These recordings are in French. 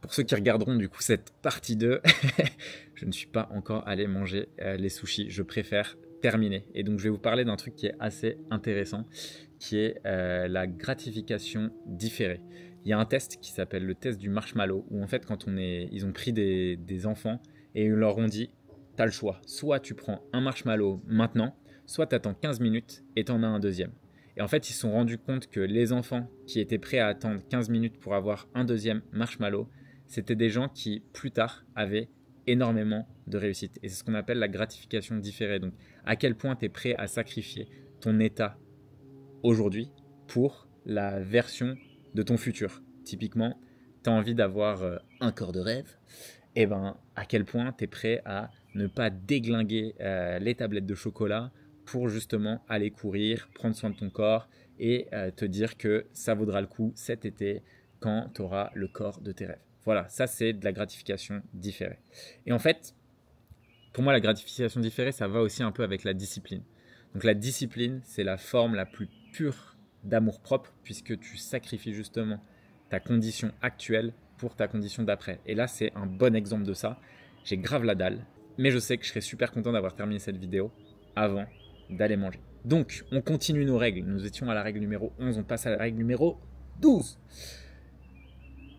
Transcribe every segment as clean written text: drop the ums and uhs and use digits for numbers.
Pour ceux qui regarderont du coup cette partie 2, je ne suis pas encore allé manger les sushis. Je préfère terminer. Et donc je vais vous parler d'un truc qui est assez intéressant, qui est la gratification différée. Il y a un test qui s'appelle le test du marshmallow, où en fait quand ils ont pris des enfants et ils leur ont dit, t'as le choix, soit tu prends un marshmallow maintenant, soit tu attends 15 minutes et t'en as un deuxième. Et en fait, ils se sont rendus compte que les enfants qui étaient prêts à attendre 15 minutes pour avoir un deuxième marshmallow, c'était des gens qui, plus tard, avaient énormément de réussite. Et c'est ce qu'on appelle la gratification différée. Donc, à quel point tu es prêt à sacrifier ton état aujourd'hui pour la version de ton futur. Typiquement, tu as envie d'avoir un corps de rêve, et ben à quel point tu es prêt à ne pas déglinguer les tablettes de chocolat pour justement aller courir, prendre soin de ton corps et te dire que ça vaudra le coup cet été quand tu auras le corps de tes rêves. Voilà, ça c'est de la gratification différée. Et en fait, pour moi, la gratification différée, ça va aussi un peu avec la discipline. Donc la discipline, c'est la forme la plus pure d'amour-propre puisque tu sacrifies justement ta condition actuelle pour ta condition d'après. Et là, c'est un bon exemple de ça. J'ai grave la dalle, mais je sais que je serais super content d'avoir terminé cette vidéo avant d'aller manger. Donc, on continue nos règles. Nous étions à la règle numéro 11, on passe à la règle numéro 12.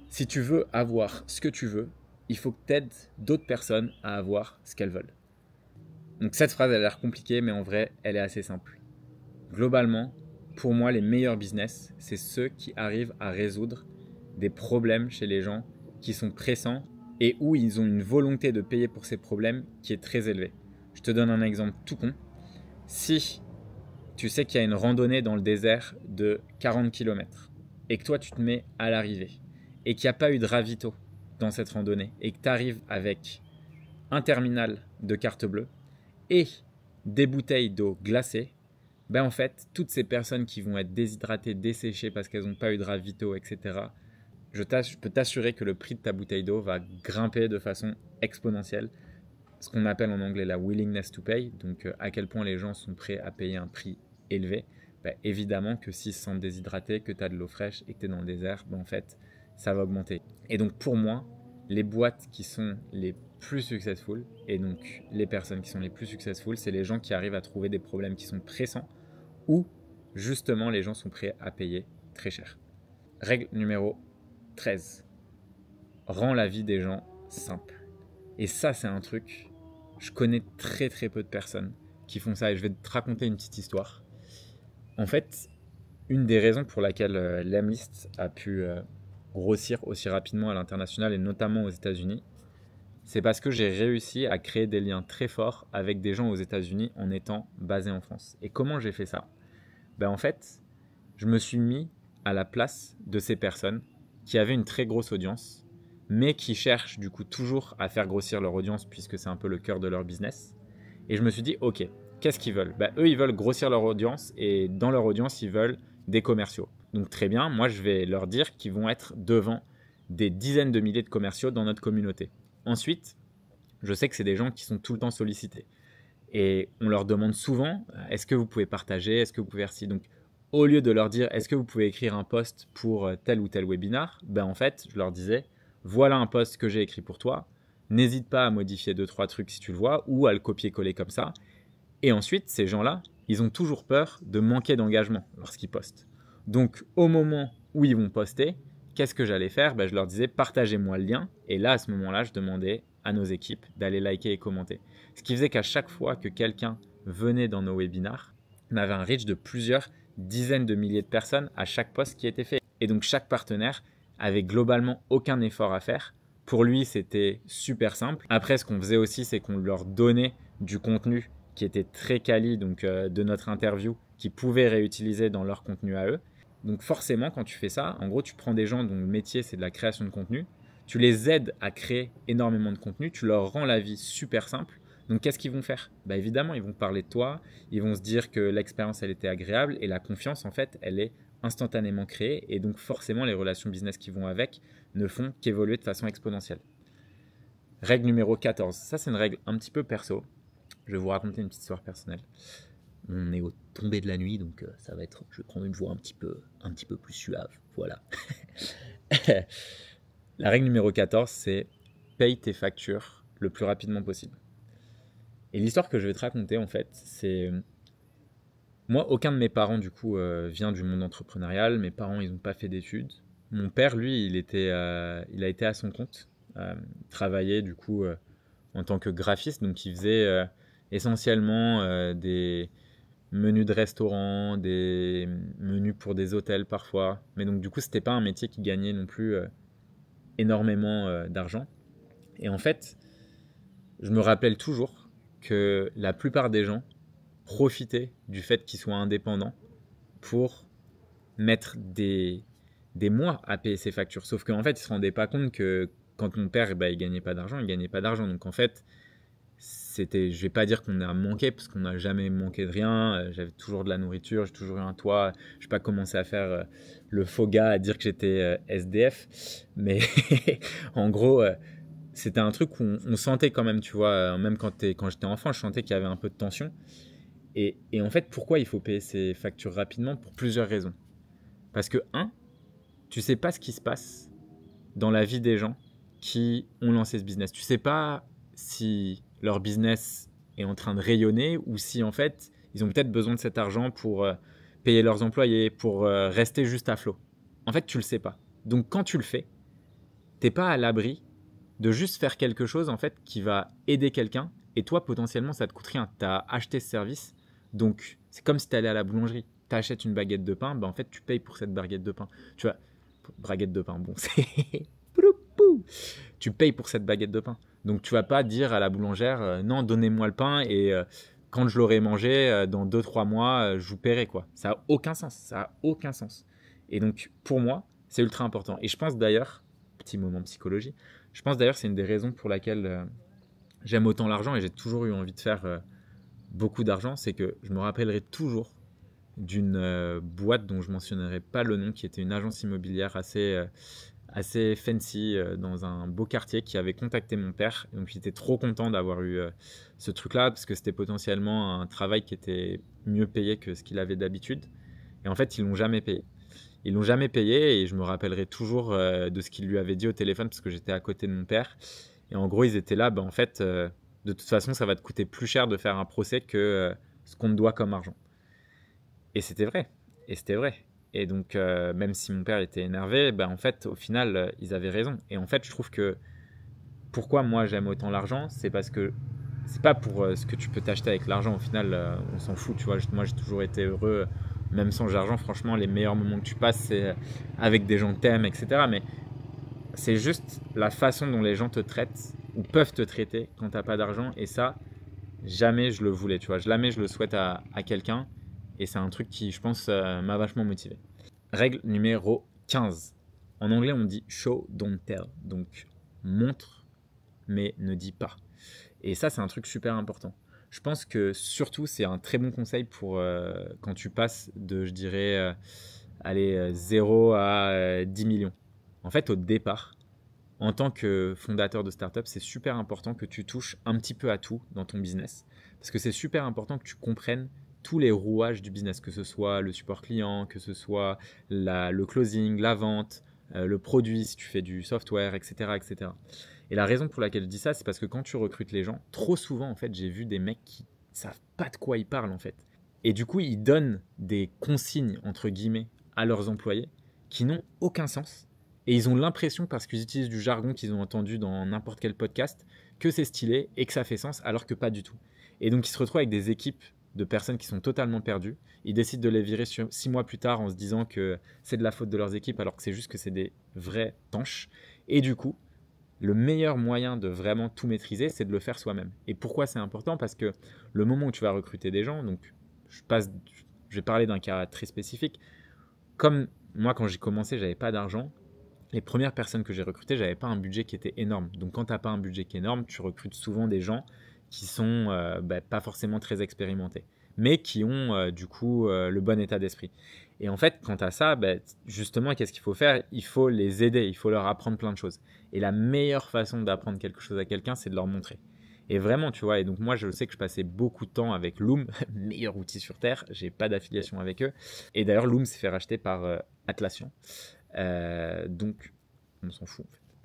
Si tu veux avoir ce que tu veux, il faut que tu aides d'autres personnes à avoir ce qu'elles veulent. Donc cette phrase, elle a l'air compliquée, mais en vrai, elle est assez simple. Globalement, pour moi, les meilleurs business, c'est ceux qui arrivent à résoudre des problèmes chez les gens qui sont pressants et où ils ont une volonté de payer pour ces problèmes qui est très élevée. Je te donne un exemple tout con. Si tu sais qu'il y a une randonnée dans le désert de 40 km et que toi, tu te mets à l'arrivée et qu'il n'y a pas eu de ravito dans cette randonnée et que tu arrives avec un terminal de carte bleue et des bouteilles d'eau glacée, ben en fait, toutes ces personnes qui vont être déshydratées, desséchées parce qu'elles n'ont pas eu de ravito, etc., je peux t'assurer que le prix de ta bouteille d'eau va grimper de façon exponentielle. Ce qu'on appelle en anglais la willingness to pay, donc à quel point les gens sont prêts à payer un prix élevé. Ben, évidemment que s'ils se sentent déshydratés, que tu as de l'eau fraîche et que tu es dans le désert, ben en fait, ça va augmenter. Et donc pour moi, les boîtes qui sont les plus successful, et donc les personnes qui sont les plus successful, c'est les gens qui arrivent à trouver des problèmes qui sont pressants ou justement les gens sont prêts à payer très cher. Règle numéro 13. Rends la vie des gens simple. Et ça, c'est un truc, je connais très très peu de personnes qui font ça et je vais te raconter une petite histoire. En fait, une des raisons pour laquelle l'Emlist a pu grossir aussi rapidement à l'international et notamment aux États-Unis, c'est parce que j'ai réussi à créer des liens très forts avec des gens aux États-Unis en étant basé en France. Et comment j'ai fait ça? Ben en fait, je me suis mis à la place de ces personnes qui avaient une très grosse audience, mais qui cherchent du coup toujours à faire grossir leur audience puisque c'est un peu le cœur de leur business. Et je me suis dit, ok, qu'est-ce qu'ils veulent? Ben, eux, ils veulent grossir leur audience et dans leur audience, ils veulent des commerciaux. Donc très bien, moi, je vais leur dire qu'ils vont être devant des dizaines de milliers de commerciaux dans notre communauté. Ensuite, je sais que c'est des gens qui sont tout le temps sollicités. Et on leur demande souvent, est-ce que vous pouvez partager, est-ce que vous pouvez faire ci? Donc, au lieu de leur dire, est-ce que vous pouvez écrire un post pour tel ou tel webinar? Ben en fait, je leur disais, voilà un post que j'ai écrit pour toi. N'hésite pas à modifier 2-3 trucs si tu le vois ou à le copier-coller comme ça. Et ensuite, ces gens-là, ils ont toujours peur de manquer d'engagement lorsqu'ils postent. Donc, au moment où ils vont poster, qu'est-ce que j'allais faire? Ben, je leur disais, partagez-moi le lien. Et là, à ce moment-là, je demandais à nos équipes d'aller liker et commenter. Ce qui faisait qu'à chaque fois que quelqu'un venait dans nos webinars, on avait un reach de plusieurs dizaines de milliers de personnes à chaque post qui était fait. Et donc, chaque partenaire avait globalement aucun effort à faire. Pour lui, c'était super simple. Après, ce qu'on faisait aussi, c'est qu'on leur donnait du contenu qui était très quali, donc de notre interview, qu'ils pouvaient réutiliser dans leur contenu à eux. Donc forcément, quand tu fais ça, en gros, tu prends des gens dont le métier, c'est de la création de contenu, tu les aides à créer énormément de contenu, tu leur rends la vie super simple. Donc qu'est-ce qu'ils vont faire? Bah, évidemment, ils vont parler de toi, ils vont se dire que l'expérience, elle était agréable et la confiance, en fait, elle est instantanément créée. Et donc forcément, les relations business qui vont avec ne font qu'évoluer de façon exponentielle. Règle numéro 14. Ça, c'est une règle un petit peu perso. Je vais vous raconter une petite histoire personnelle. On est au tombé de la nuit, donc ça va être. Je vais prendre une voix un petit peu plus suave. Voilà. La règle numéro 14, c'est paye tes factures le plus rapidement possible. Et l'histoire que je vais te raconter, en fait, c'est... Moi, aucun de mes parents, du coup, vient du monde entrepreneurial. Mes parents, ils n'ont pas fait d'études. Mon père, lui, il a été à son compte. Travaillait, du coup, en tant que graphiste. Donc, il faisait essentiellement des menus de restaurant, des menus pour des hôtels parfois. Mais donc, du coup, c'était pas un métier qui gagnait non plus énormément d'argent. Et en fait, je me rappelle toujours que la plupart des gens profitaient du fait qu'ils soient indépendants pour mettre des mois à payer ses factures. Sauf qu'en fait, ils ne se rendaient pas compte que quand mon père, il gagnait pas d'argent, il gagnait pas d'argent. Donc en fait, c'était, je vais pas dire qu'on a manqué, parce qu'on n'a jamais manqué de rien. J'avais toujours de la nourriture, j'ai toujours eu un toit. Je n'ai pas commencé à faire le faux gars, à dire que j'étais SDF. Mais en gros, c'était un truc où on sentait quand même, tu vois, même quand j'étais enfant, je sentais qu'il y avait un peu de tension. Et en fait, pourquoi il faut payer ses factures rapidement? Pour plusieurs raisons. Parce que, tu sais pas ce qui se passe dans la vie des gens qui ont lancé ce business. Tu sais pas si leur business est en train de rayonner ou si, en fait, ils ont peut-être besoin de cet argent pour payer leurs employés, pour rester juste à flot. En fait, tu le sais pas. Donc, quand tu le fais, t'es pas à l'abri de juste faire quelque chose, en fait, qui va aider quelqu'un. Et toi, potentiellement, ça te coûte rien. Tu as acheté ce service. Donc, c'est comme si tu allais à la boulangerie. Tu achètes une baguette de pain, en fait, tu payes pour cette baguette de pain. Tu vois, baguette de pain, bon, c'est... Tu payes pour cette baguette de pain. Donc, tu vas pas dire à la boulangère, non, donnez-moi le pain et quand je l'aurai mangé, dans 2-3 mois, je vous paierai, quoi. Ça n'a aucun sens. Ça n'a aucun sens. Et donc, pour moi, c'est ultra important. Et je pense d'ailleurs, petit moment psychologie, je pense d'ailleurs que c'est une des raisons pour laquelle j'aime autant l'argent et j'ai toujours eu envie de faire beaucoup d'argent, c'est que je me rappellerai toujours d'une boîte dont je mentionnerai pas le nom, qui était une agence immobilière assez fancy dans un beau quartier, qui avait contacté mon père. Donc il était trop content d'avoir eu ce truc-là parce que c'était potentiellement un travail qui était mieux payé que ce qu'il avait d'habitude. Et en fait, ils l'ont jamais payé. Ils l'ont jamais payé et je me rappellerai toujours de ce qu'il lui avait dit au téléphone parce que j'étais à côté de mon père. Et en gros, ils étaient là, en fait, de toute façon, ça va te coûter plus cher de faire un procès que ce qu'on te doit comme argent. Et c'était vrai. Et c'était vrai. Et donc, même si mon père était énervé, en fait, au final, ils avaient raison. Et en fait, je trouve que pourquoi moi j'aime autant l'argent, c'est parce que c'est pas pour ce que tu peux t'acheter avec l'argent. Au final, on s'en fout, tu vois. Moi, j'ai toujours été heureux, même sans argent. Franchement, les meilleurs moments que tu passes, c'est avec des gens que t'aimes, etc. Mais c'est juste la façon dont les gens te traitent ou peuvent te traiter quand t'as pas d'argent. Et ça, jamais je le voulais, tu vois. Jamais je le souhaite à quelqu'un. Et c'est un truc qui, je pense, m'a vachement motivé. Règle numéro 15. En anglais, on dit show, don't tell. Donc, montre, mais ne dis pas. Et ça, c'est un truc super important. Je pense que surtout, c'est un très bon conseil pour quand tu passes de, je dirais, 0 à 10 millions. En fait, au départ, en tant que fondateur de startup, c'est super important que tu touches un petit peu à tout dans ton business. Parce que c'est super important que tu comprennes tous les rouages du business, que ce soit le support client, que ce soit le closing, la vente, le produit, si tu fais du software, etc., etc. Et la raison pour laquelle je dis ça, c'est parce que quand tu recrutes les gens, trop souvent, en fait, j'ai vu des mecs qui savent pas de quoi ils parlent, en fait. Et du coup, ils donnent des consignes, entre guillemets, à leurs employés qui n'ont aucun sens. Et ils ont l'impression, parce qu'ils utilisent du jargon qu'ils ont entendu dans n'importe quel podcast, que c'est stylé et que ça fait sens, alors que pas du tout. Et donc, ils se retrouvent avec des équipes de personnes qui sont totalement perdues. Ils décident de les virer 6 mois plus tard en se disant que c'est de la faute de leurs équipes, alors que c'est juste que c'est des vrais tanches. Et du coup, le meilleur moyen de vraiment tout maîtriser, c'est de le faire soi-même. Et pourquoi c'est important? Parce que le moment où tu vas recruter des gens, donc je vais parler d'un cas très spécifique. Comme moi, quand j'ai commencé, j'avais pas d'argent. Les premières personnes que j'ai recrutées, j'avais pas un budget qui était énorme. Donc quand tu n'as pas un budget qui est énorme, tu recrutes souvent des gens qui sont pas forcément très expérimentés, mais qui ont du coup le bon état d'esprit. Et en fait, quant à ça, justement, qu'est-ce qu'il faut faire? Il faut les aider, il faut leur apprendre plein de choses. Et la meilleure façon d'apprendre quelque chose à quelqu'un, c'est de leur montrer. Et vraiment, tu vois, et donc moi, je sais que je passais beaucoup de temps avec Loom, meilleur outil sur Terre, j'ai pas d'affiliation avec eux. Et d'ailleurs, Loom s'est fait racheter par Atlassian. Donc, on s'en fout en fait.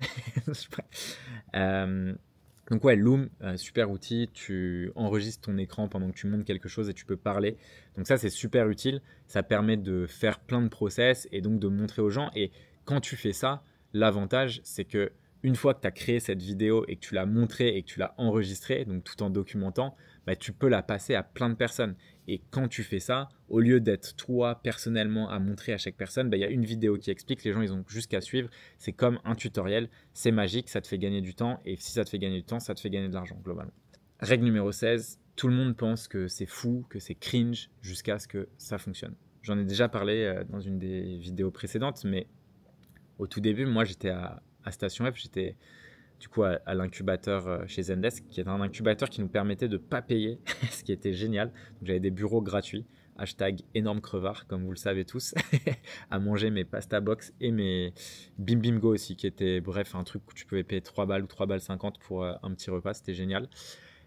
Donc ouais, Loom, super outil, tu enregistres ton écran pendant que tu montes quelque chose et tu peux parler. Donc ça, c'est super utile. Ça permet de faire plein de process et donc de montrer aux gens. Et quand tu fais ça, l'avantage, c'est que une fois que tu as créé cette vidéo et que tu l'as montrée et que tu l'as enregistrée, donc tout en documentant, bah, tu peux la passer à plein de personnes. Et quand tu fais ça, au lieu d'être toi personnellement à montrer à chaque personne, bah, y a une vidéo qui explique, les gens ils ont juste qu'à suivre. C'est comme un tutoriel, c'est magique, ça te fait gagner du temps. Et si ça te fait gagner du temps, ça te fait gagner de l'argent globalement. Règle numéro 16, tout le monde pense que c'est fou, que c'est cringe jusqu'à ce que ça fonctionne. J'en ai déjà parlé dans une des vidéos précédentes, mais au tout début, moi j'étais à Station F, j'étais du coup à l'incubateur chez Zendesk, qui est un incubateur qui nous permettait de ne pas payer, ce qui était génial. Donc, j'avais des bureaux gratuits, hashtag énorme crevard, comme vous le savez tous, à manger mes pasta box et mes bim bim go aussi, qui était bref un truc où tu pouvais payer 3 balles ou 3 balles 50 pour un petit repas, c'était génial.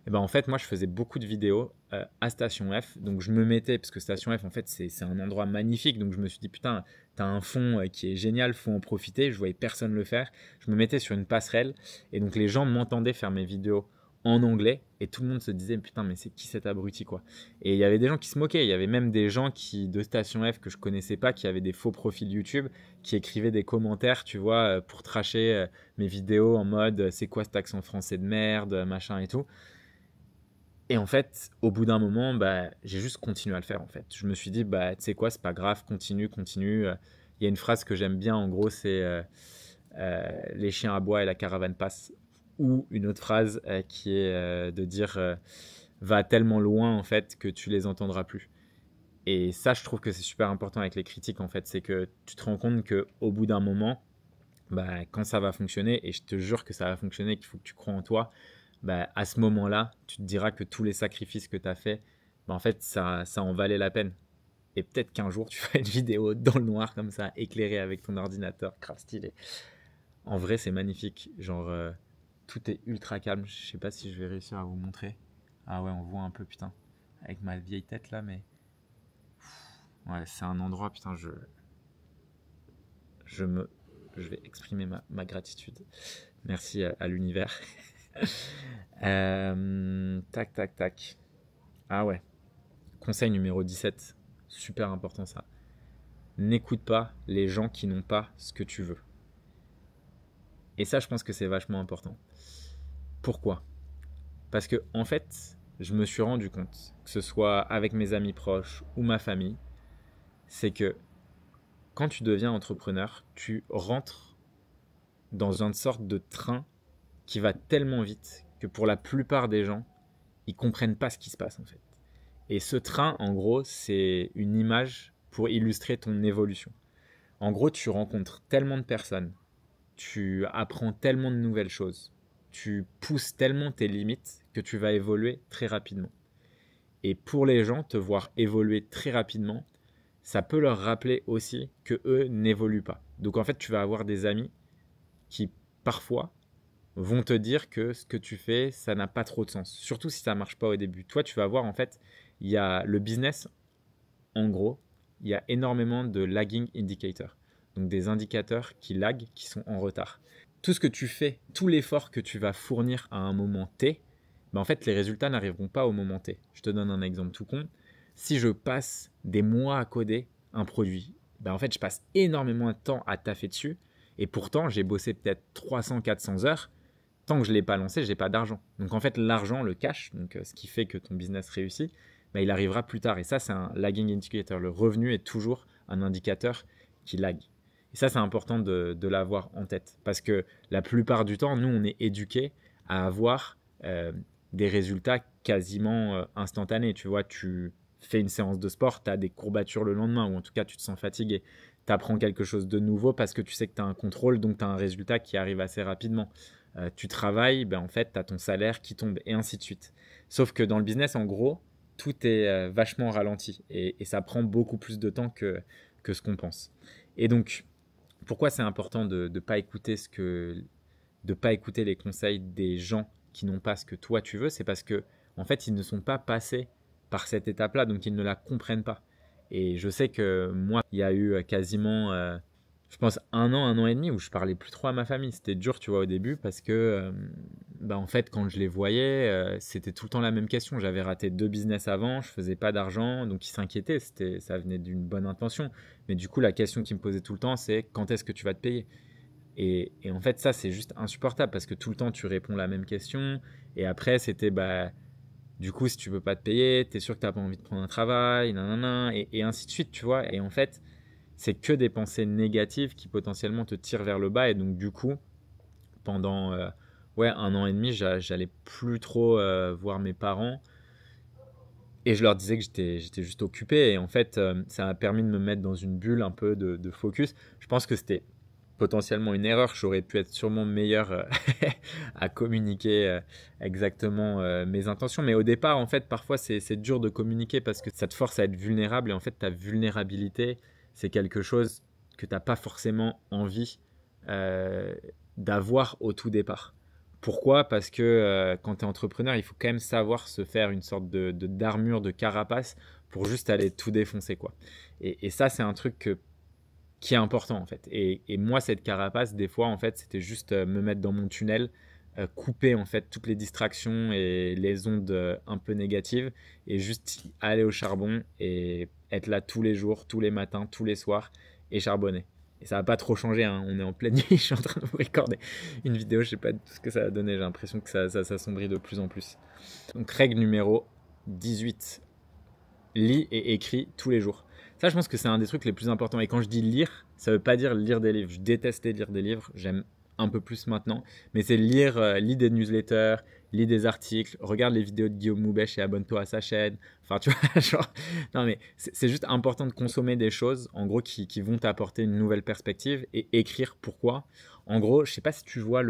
Et ben en fait, moi, je faisais beaucoup de vidéos à Station F. Donc, je me mettais, parce que Station F, en fait, c'est un endroit magnifique. Donc, je me suis dit, putain, t'as un fond qui est génial, faut en profiter. Je voyais personne le faire. Je me mettais sur une passerelle. Et donc, les gens m'entendaient faire mes vidéos en anglais. Et tout le monde se disait, putain, mais c'est qui cet abruti, quoi. Et il y avait des gens qui se moquaient. Il y avait même des gens de Station F que je connaissais pas, qui avaient des faux profils YouTube, qui écrivaient des commentaires, tu vois, pour tracher mes vidéos en mode, c'est quoi cet accent français de merde, machin et tout. Et en fait, au bout d'un moment, bah, j'ai juste continué à le faire en fait. Je me suis dit, bah, tu sais quoi, c'est pas grave, continue, continue. Il y a une phrase que j'aime bien, en gros, c'est les chiens aboient et la caravane passe. Ou une autre phrase qui est de dire va tellement loin en fait que tu les entendras plus. Et ça, je trouve que c'est super important avec les critiques en fait. C'est que tu te rends compte qu'au bout d'un moment, bah, quand ça va fonctionner, et je te jure que ça va fonctionner, qu'il faut que tu crois en toi, bah, à ce moment-là, tu te diras que tous les sacrifices que tu as faits, bah, en fait, ça en valait la peine. Et peut-être qu'un jour, tu feras une vidéo dans le noir comme ça, éclairée avec ton ordinateur, grave stylé. En vrai, c'est magnifique. Genre, tout est ultra calme. Je sais pas si je vais réussir à vous montrer. Ah ouais, on voit un peu, putain, avec ma vieille tête là, mais... Ouais, c'est un endroit, putain, je vais exprimer ma gratitude. Merci à l'univers. Tac, tac, tac. Ah ouais. Conseil numéro 17. Super important ça. N'écoute pas les gens qui n'ont pas ce que tu veux. Et ça, je pense que c'est vachement important. Pourquoi ? Parce que, en fait, je me suis rendu compte, que ce soit avec mes amis proches ou ma famille, c'est que quand tu deviens entrepreneur, tu rentres dans une sorte de train qui va tellement vite que pour la plupart des gens, ils comprennent pas ce qui se passe en fait. Et ce train, en gros, c'est une image pour illustrer ton évolution. En gros, tu rencontres tellement de personnes, tu apprends tellement de nouvelles choses, tu pousses tellement tes limites que tu vas évoluer très rapidement. Et pour les gens, te voir évoluer très rapidement, ça peut leur rappeler aussi que eux n'évoluent pas. Donc en fait, tu vas avoir des amis qui parfois vont te dire que ce que tu fais, ça n'a pas trop de sens. Surtout si ça ne marche pas au début. Toi, tu vas voir, en fait, il y a le business, en gros, il y a énormément de lagging indicators. Donc des indicateurs qui laguent, qui sont en retard. Tout ce que tu fais, tout l'effort que tu vas fournir à un moment T, ben en fait, les résultats n'arriveront pas au moment T. Je te donne un exemple tout con. Si je passe des mois à coder un produit, ben en fait, je passe énormément de temps à taffer dessus. Et pourtant, j'ai bossé peut-être 300-400 heures. Tant que je ne l'ai pas lancé, je n'ai pas d'argent. Donc en fait, l'argent, le cash, donc ce qui fait que ton business réussit, bah, il arrivera plus tard. Et ça, c'est un lagging indicator. Le revenu est toujours un indicateur qui lag. Et ça, c'est important de l'avoir en tête. Parce que la plupart du temps, nous, on est éduqués à avoir des résultats quasiment instantanés. Tu vois, tu fais une séance de sport, tu as des courbatures le lendemain, ou en tout cas, tu te sens fatigué. Tu apprends quelque chose de nouveau parce que tu sais que tu as un contrôle, donc tu as un résultat qui arrive assez rapidement. Tu travailles, ben en fait, tu as ton salaire qui tombe, et ainsi de suite. Sauf que dans le business, en gros, tout est vachement ralenti et ça prend beaucoup plus de temps que ce qu'on pense. Et donc, pourquoi c'est important de ne pas écouter pas écouter les conseils des gens qui n'ont pas ce que toi tu veux, c'est parce que en fait, ils ne sont pas passés par cette étape-là, donc ils ne la comprennent pas. Et je sais que moi, il y a eu quasiment je pense, un an et demi où je parlais plus trop à ma famille. C'était dur, tu vois, au début parce que, bah, en fait, quand je les voyais, c'était tout le temps la même question. J'avais raté 2 business avant, je faisais pas d'argent, donc ils s'inquiétaient. Ça venait d'une bonne intention. Mais du coup, la question qu'ils me posaient tout le temps, c'est quand est-ce que tu vas te payer? Et en fait, ça, c'est juste insupportable parce que tout le temps, tu réponds la même question. Et après, c'était, bah, du coup, si tu peux pas te payer, t'es sûr que t'as pas envie de prendre un travail, nanana, et ainsi de suite, tu vois. Et en fait, c'est que des pensées négatives qui potentiellement te tirent vers le bas. Et donc, du coup, pendant ouais, un an et demi, j'allais plus trop voir mes parents. Et je leur disais que j'étais juste occupé. Et en fait, ça m'a permis de me mettre dans une bulle un peu de focus. Je pense que c'était potentiellement une erreur. J'aurais pu être sûrement meilleur à communiquer exactement mes intentions. Mais au départ, en fait, parfois, c'est dur de communiquer parce que ça te force à être vulnérable. Et en fait, ta vulnérabilité, c'est quelque chose que tu n'as pas forcément envie euh, d'avoir au tout départ. Pourquoi? Parce que quand tu es entrepreneur, il faut quand même savoir se faire une sorte d'armure, de carapace pour juste aller tout défoncer, quoi. Et ça, c'est un truc qui est important, en fait. Et moi, cette carapace, des fois, en fait, c'était juste me mettre dans mon tunnel, couper, en fait, toutes les distractions et les ondes un peu négatives et juste aller au charbon et être là tous les jours, tous les matins, tous les soirs et charbonner. Et ça va pas trop changé, hein. On est en pleine nuit, je suis en train de vous recorder une vidéo, je sais pas tout ce que ça va donner, j'ai l'impression que ça s'assombrit de plus en plus. Donc règle numéro 18, lis et écris tous les jours. Ça, je pense que c'est un des trucs les plus importants. Et quand je dis lire, ça veut pas dire lire des livres. Je détestais lire des livres, j'aime un peu plus maintenant. Mais c'est lire, lis des newsletters, lis des articles, regarde les vidéos de Guillaume Moubèche et abonne-toi à sa chaîne. Enfin, tu vois, genre, non mais c'est juste important de consommer des choses, en gros, qui vont t'apporter une nouvelle perspective et écrire pourquoi. En gros, je sais pas si tu vois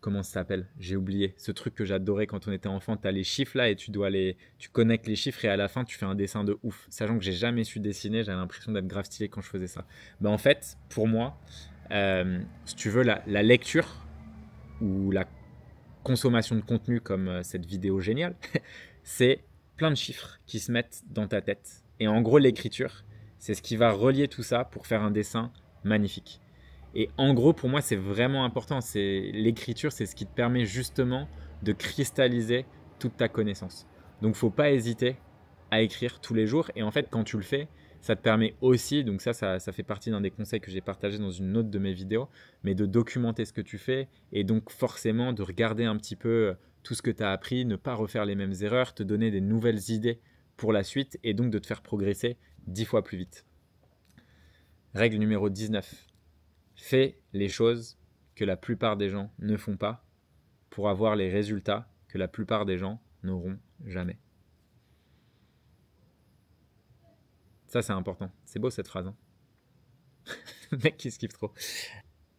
comment ça s'appelle? J'ai oublié. Ce truc que j'adorais quand on était enfant, tu as les chiffres là et tu connectes les chiffres et à la fin tu fais un dessin de ouf. Sachant que j'ai jamais su dessiner, j'avais l'impression d'être grave stylé quand je faisais ça. Ben en fait, pour moi, si tu veux, la lecture ou la consommation de contenu comme cette vidéo géniale, c'est plein de chiffres qui se mettent dans ta tête. Et en gros, l'écriture, c'est ce qui va relier tout ça pour faire un dessin magnifique. Et en gros, pour moi, c'est vraiment important. C'est l'écriture, c'est ce qui te permet justement de cristalliser toute ta connaissance. Donc, faut pas hésiter à écrire tous les jours. Et en fait, quand tu le fais, ça te permet aussi, donc ça fait partie d'un des conseils que j'ai partagé dans une autre de mes vidéos, mais de documenter ce que tu fais et donc forcément de regarder un petit peu tout ce que tu as appris, ne pas refaire les mêmes erreurs, te donner des nouvelles idées pour la suite et donc de te faire progresser 10 fois plus vite. Règle numéro 19. Fais les choses que la plupart des gens ne font pas pour avoir les résultats que la plupart des gens n'auront jamais. Ça, c'est important. C'est beau cette phrase. Hein. Le mec qui se kiffe trop.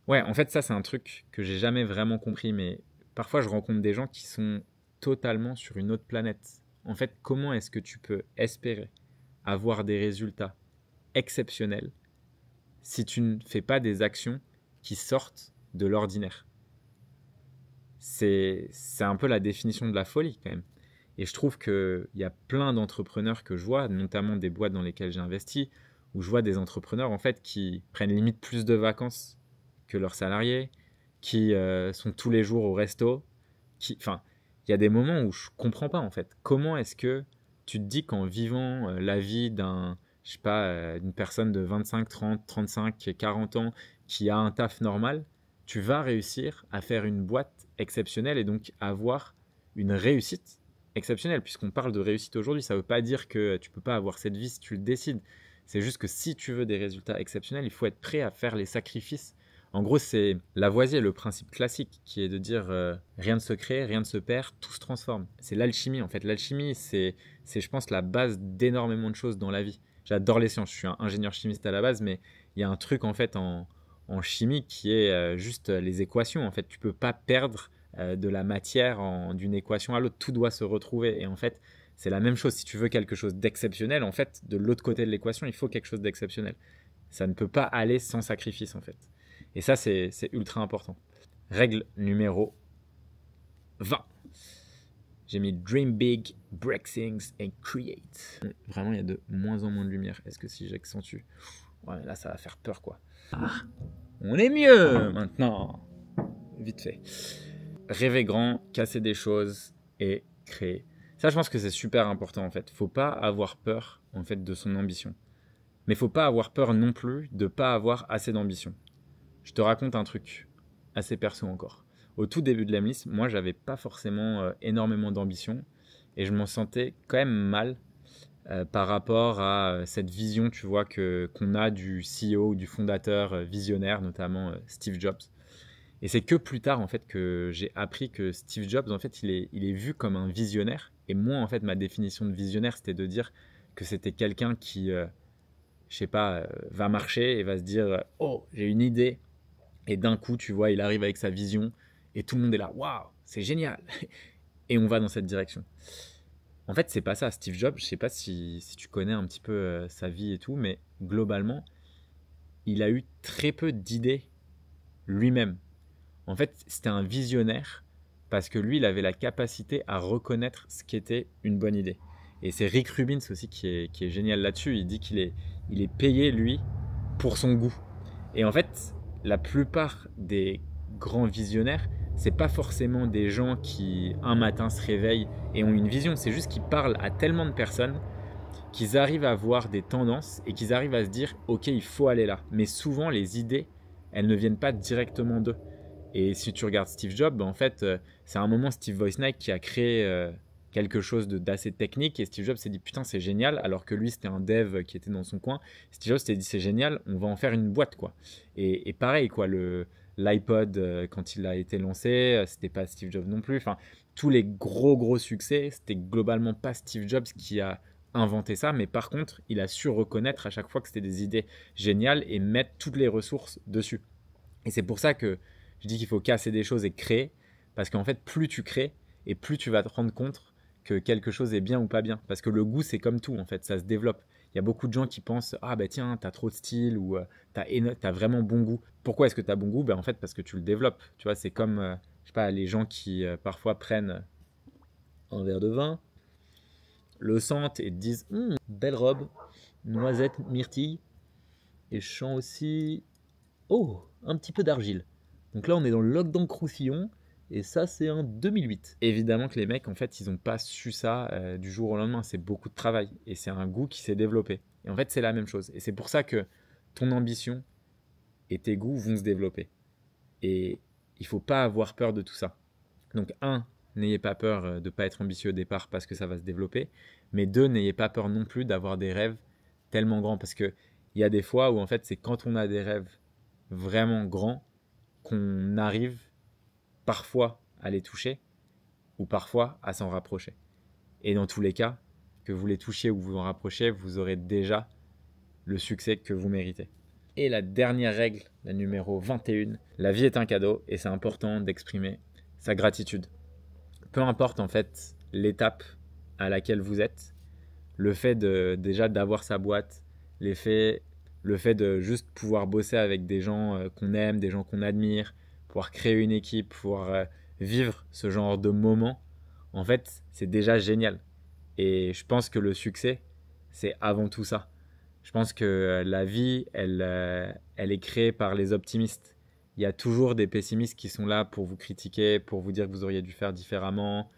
Ouais, en fait, ça, c'est un truc que j'ai jamais vraiment compris, mais parfois, je rencontre des gens qui sont totalement sur une autre planète. En fait, comment est-ce que tu peux espérer avoir des résultats exceptionnels si tu ne fais pas des actions qui sortent de l'ordinaire? C'est un peu la définition de la folie quand même. Et je trouve qu'il y a plein d'entrepreneurs que je vois, notamment des boîtes dans lesquelles j'ai investi, où je vois des entrepreneurs en fait qui prennent limite plus de vacances que leurs salariés, qui sont tous les jours au resto. Enfin, il y a des moments où je comprends pas en fait. Comment est-ce que tu te dis qu'en vivant la vie je sais pas, d'une personne de 25, 30, 35, 40 ans qui a un taf normal, tu vas réussir à faire une boîte exceptionnelle et donc avoir une réussite exceptionnelle. Puisqu'on parle de réussite aujourd'hui, ça ne veut pas dire que tu ne peux pas avoir cette vie si tu le décides. C'est juste que si tu veux des résultats exceptionnels, il faut être prêt à faire les sacrifices. En gros, c'est Lavoisier, le principe classique, qui est de dire rien ne se crée, rien ne se perd, tout se transforme. C'est l'alchimie, en fait. L'alchimie, je pense, la base d'énormément de choses dans la vie. J'adore les sciences, je suis un ingénieur chimiste à la base, mais il y a un truc, en fait, en chimie qui est juste les équations. En fait, tu peux pas perdre de la matière d'une équation à l'autre. Tout doit se retrouver. Et en fait, c'est la même chose. Si tu veux quelque chose d'exceptionnel, en fait, de l'autre côté de l'équation, il faut quelque chose d'exceptionnel. Ça ne peut pas aller sans sacrifice, en fait. Et ça, c'est ultra important. Règle numéro 20. J'ai mis Dream Big, Break Things and Create. Vraiment, il y a de moins en moins de lumière. Est-ce que si j'accentue, Ouais, mais là, ça va faire peur, quoi. Ah, on est mieux maintenant. Vite fait. Rêver grand, casser des choses et créer. Ça, je pense que c'est super important, en fait. Faut pas avoir peur, en fait, de son ambition. Mais faut pas avoir peur non plus de pas avoir assez d'ambition. Je te raconte un truc assez perso encore. Au tout début de la MLIS, moi, j'avais pas forcément énormément d'ambition et je m'en sentais quand même mal par rapport à cette vision, tu vois, qu'on a du CEO ou du fondateur visionnaire, notamment Steve Jobs. Et c'est que plus tard, en fait, que j'ai appris que Steve Jobs, en fait, il est vu comme un visionnaire. Et moi, en fait, ma définition de visionnaire, c'était de dire que c'était quelqu'un qui, je sais pas, va marcher et va se dire oh, j'ai une idée. Et d'un coup, tu vois, il arrive avec sa vision et tout le monde est là, waouh, c'est génial. Et on va dans cette direction. En fait, c'est pas ça. Steve Jobs, je sais pas si tu connais un petit peu sa vie et tout, mais globalement, il a eu très peu d'idées lui-même. En fait, c'était un visionnaire parce que lui, il avait la capacité à reconnaître ce qu'était une bonne idée. Et c'est Rick Rubin aussi qui est génial là-dessus. Il dit il est payé, lui, pour son goût. Et en fait, la plupart des grands visionnaires, c'est pas forcément des gens qui, un matin, se réveillent et ont une vision. C'est juste qu'ils parlent à tellement de personnes qu'ils arrivent à voir des tendances et qu'ils arrivent à se dire « Ok, il faut aller là ». Mais souvent, les idées, elles ne viennent pas directement d'eux. Et si tu regardes Steve Jobs, en fait, c'est à un moment Steve Wozniak qui a créé quelque chose d'assez technique et Steve Jobs s'est dit putain c'est génial alors que lui c'était un dev qui était dans son coin. Steve Jobs s'est dit c'est génial, on va en faire une boîte quoi. Et pareil quoi, l'iPod quand il a été lancé, c'était pas Steve Jobs non plus. Enfin, tous les gros succès, c'était globalement pas Steve Jobs qui a inventé ça, mais par contre il a su reconnaître à chaque fois que c'était des idées géniales et mettre toutes les ressources dessus. Et c'est pour ça que je dis qu'il faut casser des choses et créer, parce qu'en fait, plus tu crées, et plus tu vas te rendre compte que quelque chose est bien ou pas bien. Parce que le goût, c'est comme tout, en fait, ça se développe. Il y a beaucoup de gens qui pensent « Ah bah tiens, t'as trop de style » ou t'as vraiment bon goût. Pourquoi est-ce que t'as bon goût? En fait, parce que tu le développes. Tu vois, c'est comme, je sais pas, les gens qui parfois prennent un verre de vin, le sentent et te disent belle robe, noisette, myrtille, et je sens aussi, oh, un petit peu d'argile. » Donc là, on est dans le lockdown Croussillon. Et ça, c'est en 2008. Évidemment que les mecs, en fait, ils n'ont pas su ça du jour au lendemain. C'est beaucoup de travail. Et c'est un goût qui s'est développé. Et en fait, c'est la même chose. Et c'est pour ça que ton ambition et tes goûts vont se développer. Et il ne faut pas avoir peur de tout ça. Donc, n'ayez pas peur de ne pas être ambitieux au départ parce que ça va se développer. Mais n'ayez pas peur non plus d'avoir des rêves tellement grands. Parce qu'il y a des fois où, en fait, c'est quand on a des rêves vraiment grands qu'on arrive parfois à les toucher ou parfois à s'en rapprocher. Et dans tous les cas, que vous les touchiez ou vous en rapprochiez, vous aurez déjà le succès que vous méritez. Et la dernière règle, la numéro 21, la vie est un cadeau et c'est important d'exprimer sa gratitude. Peu importe en fait l'étape à laquelle vous êtes, le fait déjà d'avoir sa boîte, le fait de juste pouvoir bosser avec des gens qu'on aime, des gens qu'on admire, pouvoir créer une équipe, pouvoir vivre ce genre de moment, en fait, c'est déjà génial. Et je pense que le succès, c'est avant tout ça. Je pense que la vie, elle est créée par les optimistes. Il y a toujours des pessimistes qui sont là pour vous critiquer, pour vous dire que vous auriez dû faire différemment,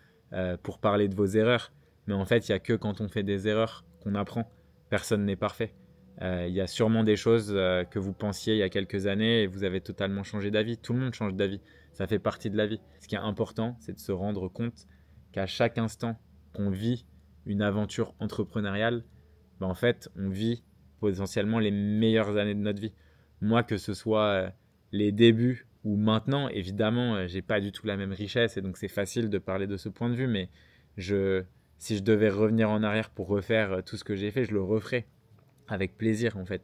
pour parler de vos erreurs. Mais en fait, il n'y a que quand on fait des erreurs qu'on apprend. Personne n'est parfait. Il y a sûrement des choses que vous pensiez il y a quelques années et vous avez totalement changé d'avis. Tout le monde change d'avis. Ça fait partie de la vie. Ce qui est important, c'est de se rendre compte qu'à chaque instant qu'on vit une aventure entrepreneuriale, en fait, on vit potentiellement les meilleures années de notre vie. Moi, que ce soit les débuts ou maintenant, évidemment, j'ai pas du tout la même richesse et donc c'est facile de parler de ce point de vue, mais si je devais revenir en arrière pour refaire tout ce que j'ai fait, je le referais avec plaisir en fait.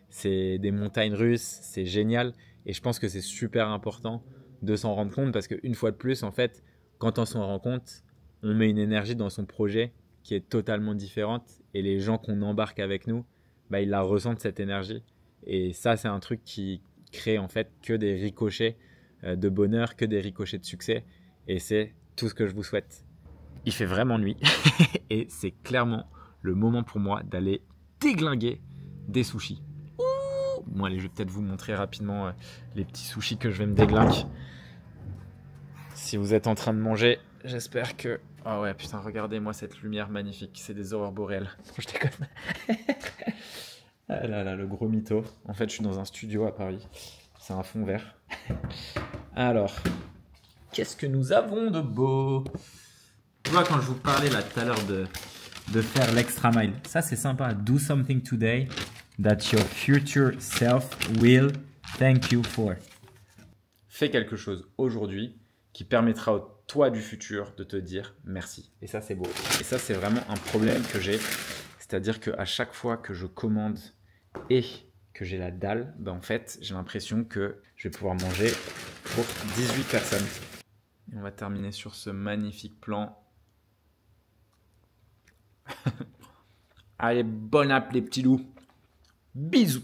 C'est des montagnes russes, c'est génial et je pense que c'est super important de s'en rendre compte parce qu'une fois de plus, en fait, quand on s'en rend compte, on met une énergie dans son projet qui est totalement différente et les gens qu'on embarque avec nous, ils la ressentent cette énergie et ça c'est un truc qui crée en fait que des ricochets de bonheur, que des ricochets de succès et c'est tout ce que je vous souhaite. Il fait vraiment nuit et c'est clairement le moment pour moi d'aller déglinguer des sushis. Ouh, Bon, allez, je vais peut-être vous montrer rapidement les petits sushis que je vais me déglinguer. Si vous êtes en train de manger, j'espère que... Ah ouais, putain, regardez-moi cette lumière magnifique. C'est des aurores boréales. Non, je déconne. Ah là là, le gros mytho. En fait, je suis dans un studio à Paris. C'est un fond vert. Alors, qu'est-ce que nous avons de beau? Tu vois, quand je vous parlais là tout à l'heure de faire l'extra mile, ça c'est sympa. Do something today that your future self will thank you for. Fais quelque chose aujourd'hui qui permettra au toi du futur de te dire merci. Et ça, c'est beau. Et ça, c'est vraiment un problème que j'ai. C'est-à-dire qu'à chaque fois que je commande et que j'ai la dalle, ben en fait, j'ai l'impression que je vais pouvoir manger pour 18 personnes. Et on va terminer sur ce magnifique plan. Allez, bon app les petits loups. Bisous.